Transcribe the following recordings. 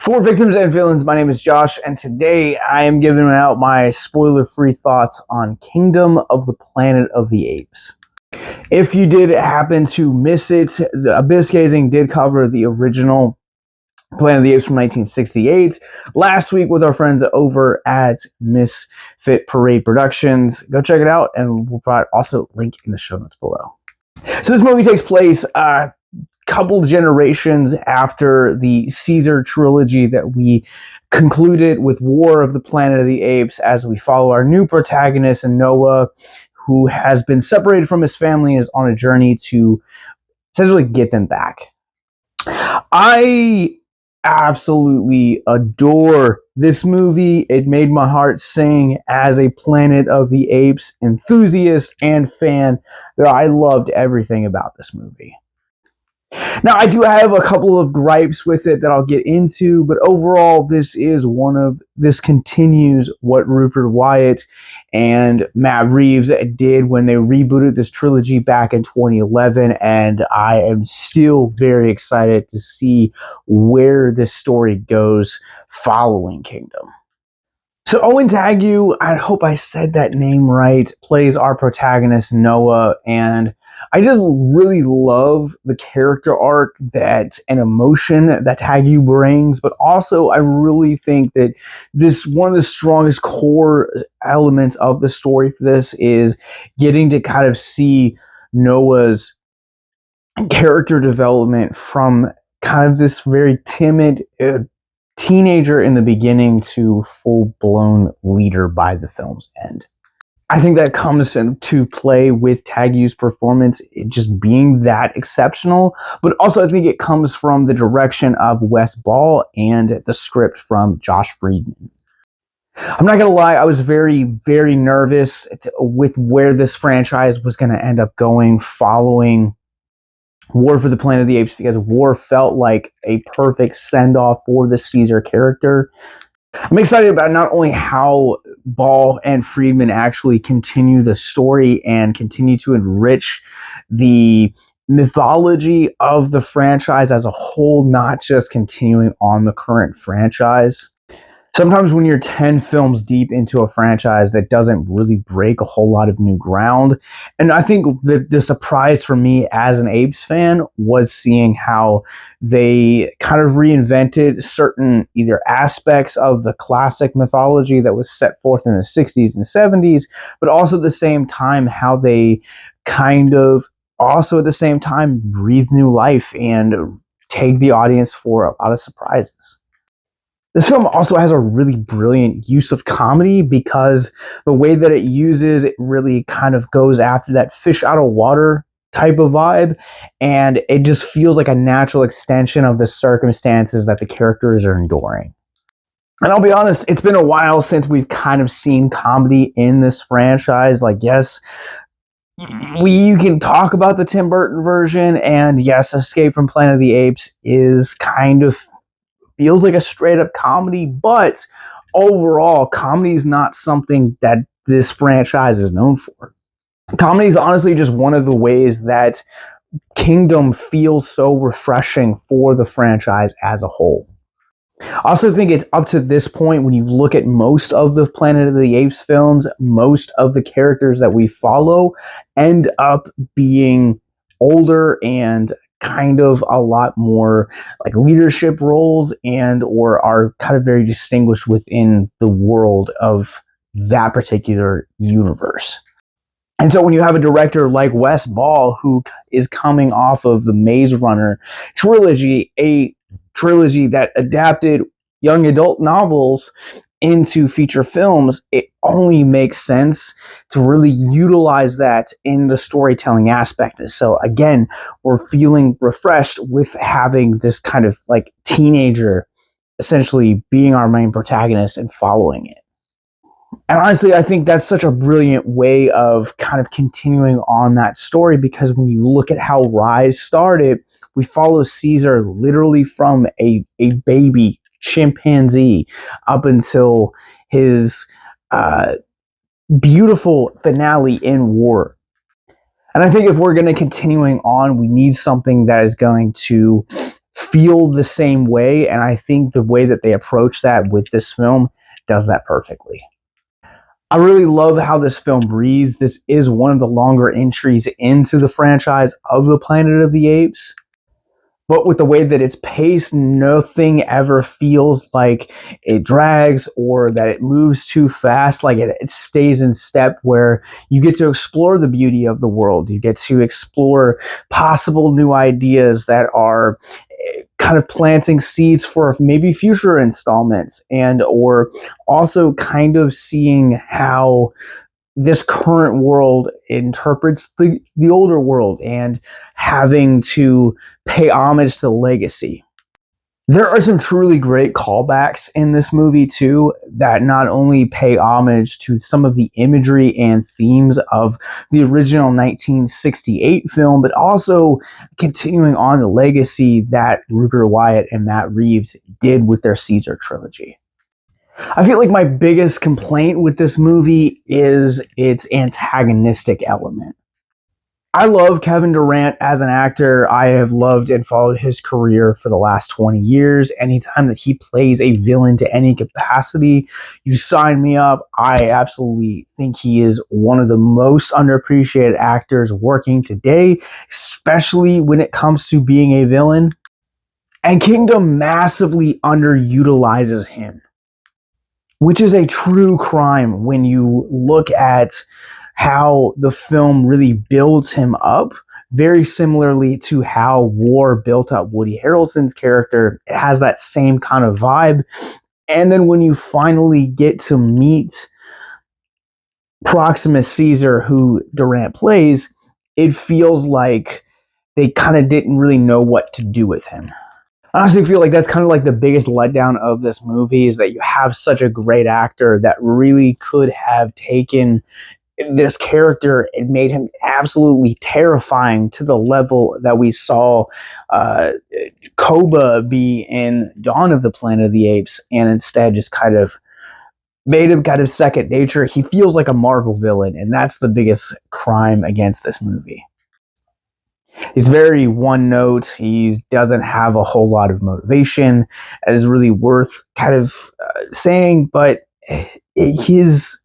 So for Victims and Villains, my name is Josh, and today I am giving out my spoiler-free thoughts on Kingdom of the Planet of the Apes. If you did happen to miss it, the Abyss Gazing did cover the original Planet of the Apes from 1968 last week with our friends over at Misfit Parade Productions. Go check it out, and we'll provide also link in the show notes below. So this movie takes place couple generations after the Caesar trilogy that we concluded with War of the Planet of the Apes, as we follow our new protagonist, Noah, who has been separated from his family and is on a journey to essentially get them back. I absolutely adore this movie. It made my heart sing as a Planet of the Apes enthusiast and fan. I loved everything about this movie. Now, I do have a couple of gripes with it that I'll get into, but overall, this continues what Rupert Wyatt and Matt Reeves did when they rebooted this trilogy back in 2011, and I am still very excited to see where this story goes following Kingdom. So Owen Tagu, I hope I said that name right, plays our protagonist Noah, and I just really love the character arc and emotion that Tagu brings, but also I really think that one of the strongest core elements of the story for this is getting to kind of see Noah's character development from kind of this very timid teenager in the beginning to full-blown leader by the film's end. I think that comes into play with Tagu's performance, it just being that exceptional, but also I think it comes from the direction of Wes Ball and the script from Josh Friedman. I'm not going to lie, I was very, very nervous with where this franchise was going to end up going following War for the Planet of the Apes, because War felt like a perfect send-off for the Caesar character. I'm excited about not only how Ball and Friedman actually continue the story and continue to enrich the mythology of the franchise as a whole, not just continuing on the current franchise. Sometimes when you're 10 films deep into a franchise, that doesn't really break a whole lot of new ground. And I think the surprise for me as an Apes fan was seeing how they kind of reinvented certain either aspects of the classic mythology that was set forth in the 60s and 70s, but also at the same time how they kind of also at the same time breathe new life and take the audience for a lot of surprises. This film also has a really brilliant use of comedy, because the way that it uses it really kind of goes after that fish out of water type of vibe, and it just feels like a natural extension of the circumstances that the characters are enduring. And I'll be honest, it's been a while since we've kind of seen comedy in this franchise. Like, yes, you can talk about the Tim Burton version, and yes, Escape from Planet of the Apes is kind of feels like a straight up comedy, but overall, comedy is not something that this franchise is known for. Comedy is honestly just one of the ways that Kingdom feels so refreshing for the franchise as a whole. I also think it's up to this point, when you look at most of the Planet of the Apes films, most of the characters that we follow end up being older and kind of a lot more like leadership roles, and or are kind of very distinguished within the world of that particular universe. And so when you have a director like Wes Ball, who is coming off of the Maze Runner trilogy, a trilogy that adapted young adult novels into feature films, it only makes sense to really utilize that in the storytelling aspect. So again, we're feeling refreshed with having this kind of like teenager essentially being our main protagonist and following it. And honestly, I think that's such a brilliant way of kind of continuing on that story, because when you look at how Rise started, we follow Caesar literally from a baby chimpanzee up until his beautiful finale in War. And I think if we're going to continuing on, we need something that is going to feel the same way, and I think the way that they approach that with this film does that perfectly. I really love how this film reads. This is one of the longer entries into the franchise of the Planet of the Apes. But with the way that it's paced, nothing ever feels like it drags or that it moves too fast. Like it stays in step, where you get to explore the beauty of the world. You get to explore possible new ideas that are kind of planting seeds for maybe future installments, and or also kind of seeing how this current world interprets the older world, and having to pay homage to the legacy. There are some truly great callbacks in this movie too, that not only pay homage to some of the imagery and themes of the original 1968 film, but also continuing on the legacy that Rupert Wyatt and Matt Reeves did with their Caesar trilogy. I feel like my biggest complaint with this movie is its antagonistic element. I love Kevin Durand as an actor. I have loved and followed his career for the last 20 years. Anytime that he plays a villain to any capacity, you sign me up. I absolutely think he is one of the most underappreciated actors working today, especially when it comes to being a villain. And Kingdom massively underutilizes him, which is a true crime when you look at how the film really builds him up, very similarly to how War built up Woody Harrelson's character. It has that same kind of vibe. And then when you finally get to meet Proximus Caesar, who Durant plays, it feels like they kind of didn't really know what to do with him. I honestly feel like that's kind of like the biggest letdown of this movie, is that you have such a great actor that really could have taken this character and made him absolutely terrifying, to the level that we saw uh, Koba be in Dawn of the Planet of the Apes, and instead just kind of made him kind of second nature. He feels like a Marvel villain, and that's the biggest crime against this movie. He's very one note. He doesn't have a whole lot of motivation that is really worth kind of saying, but his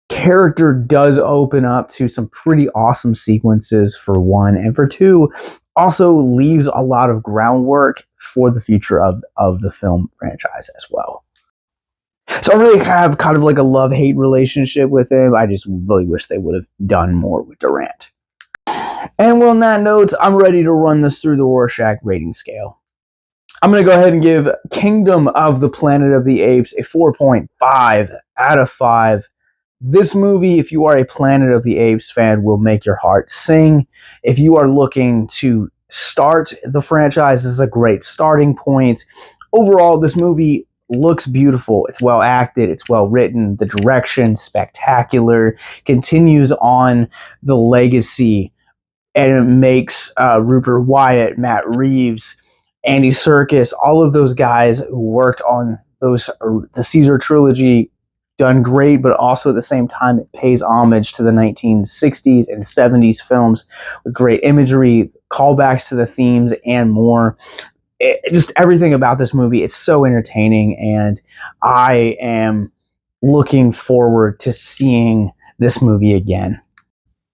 character does open up to some pretty awesome sequences, for one, and for two, also leaves a lot of groundwork for the future of the film franchise as well. So I really have kind of like a love-hate relationship with him. I just really wish they would have done more with Durant. And well, on that note, I'm ready to run this through the Rorschach rating scale. I'm going to go ahead and give Kingdom of the Planet of the Apes a 4.5 out of 5. This movie, if you are a Planet of the Apes fan, will make your heart sing. If you are looking to start the franchise, this is a great starting point. Overall, this movie looks beautiful. It's well acted. It's well written. The direction, spectacular. Continues on the legacy, and it makes Rupert Wyatt, Matt Reeves, Andy Serkis, all of those guys who worked on the Caesar trilogy, done great, but also at the same time, it pays homage to the 1960s and 70s films with great imagery, callbacks to the themes, and more. Just everything about this movie, it's so entertaining, and I am looking forward to seeing this movie again.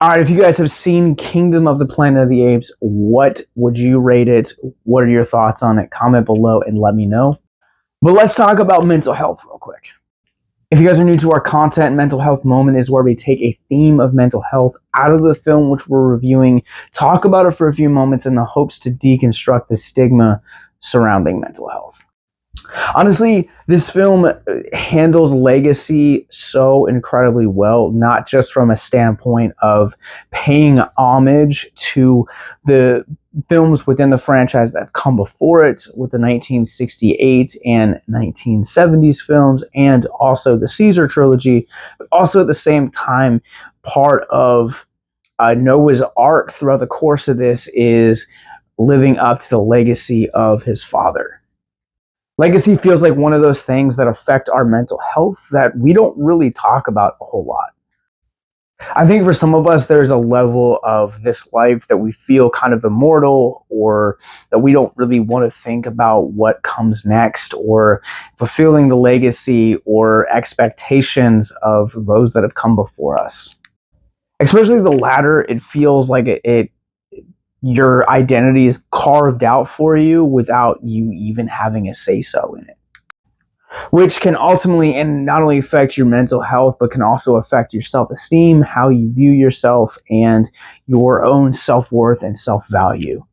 All right, if you guys have seen Kingdom of the Planet of the Apes, what would you rate it? What are your thoughts on it? Comment below and let me know. But let's talk about mental health real quick. If you guys are new to our content, Mental Health Moment is where we take a theme of mental health out of the film which we're reviewing, talk about it for a few moments in the hopes to deconstruct the stigma surrounding mental health. Honestly, this film handles legacy so incredibly well, not just from a standpoint of paying homage to the films within the franchise that have come before it, with the 1968 and 1970s films, and also the Caesar trilogy, but also at the same time, part of Noah's Ark throughout the course of this is living up to the legacy of his father. Legacy feels like one of those things that affect our mental health that we don't really talk about a whole lot. I think for some of us, there's a level of this life that we feel kind of immortal, or that we don't really want to think about what comes next, or fulfilling the legacy or expectations of those that have come before us. Especially the latter, it feels like your identity is carved out for you without you even having a say so in it, which can ultimately and not only affect your mental health, but can also affect your self-esteem, how you view yourself, and your own self-worth and self-value.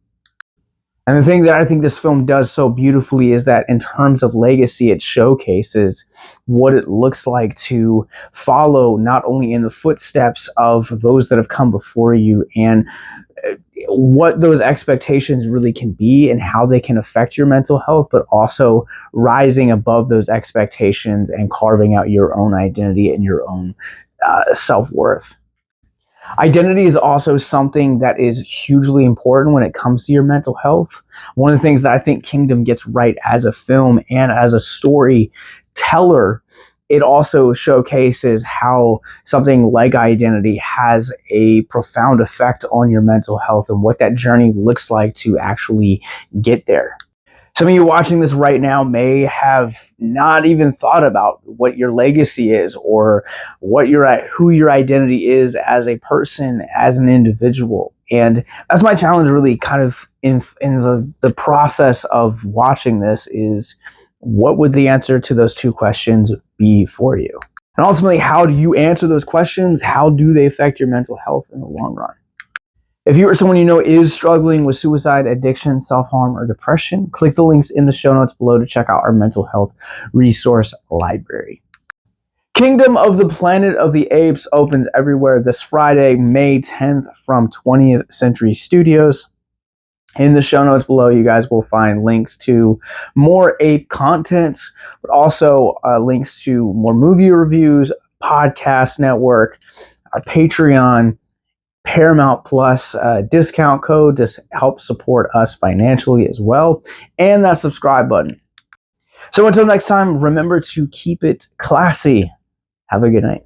And the thing that I think this film does so beautifully is that in terms of legacy, it showcases what it looks like to follow not only in the footsteps of those that have come before you, and what those expectations really can be and how they can affect your mental health, but also rising above those expectations and carving out your own identity and your own self-worth. Identity is also something that is hugely important when it comes to your mental health. One of the things that I think Kingdom gets right as a film and as a storyteller, it also showcases how something like identity has a profound effect on your mental health and what that journey looks like to actually get there. Some of you watching this right now may have not even thought about what your legacy is, or who your identity is as a person, as an individual. And that's my challenge, really, kind of in the process of watching this, is what would the answer to those two questions be for you? And ultimately, how do you answer those questions? How do they affect your mental health in the long run? If you or someone you know is struggling with suicide, addiction, self-harm, or depression, click the links in the show notes below to check out our mental health resource library. Kingdom of the Planet of the Apes opens everywhere this Friday, May 10th from 20th Century Studios. In the show notes below, you guys will find links to more ape content, but also links to more movie reviews, podcast network, our Patreon, Paramount Plus discount code to help support us financially as well, and that subscribe button. So until next time, remember to keep it classy. Have a good night.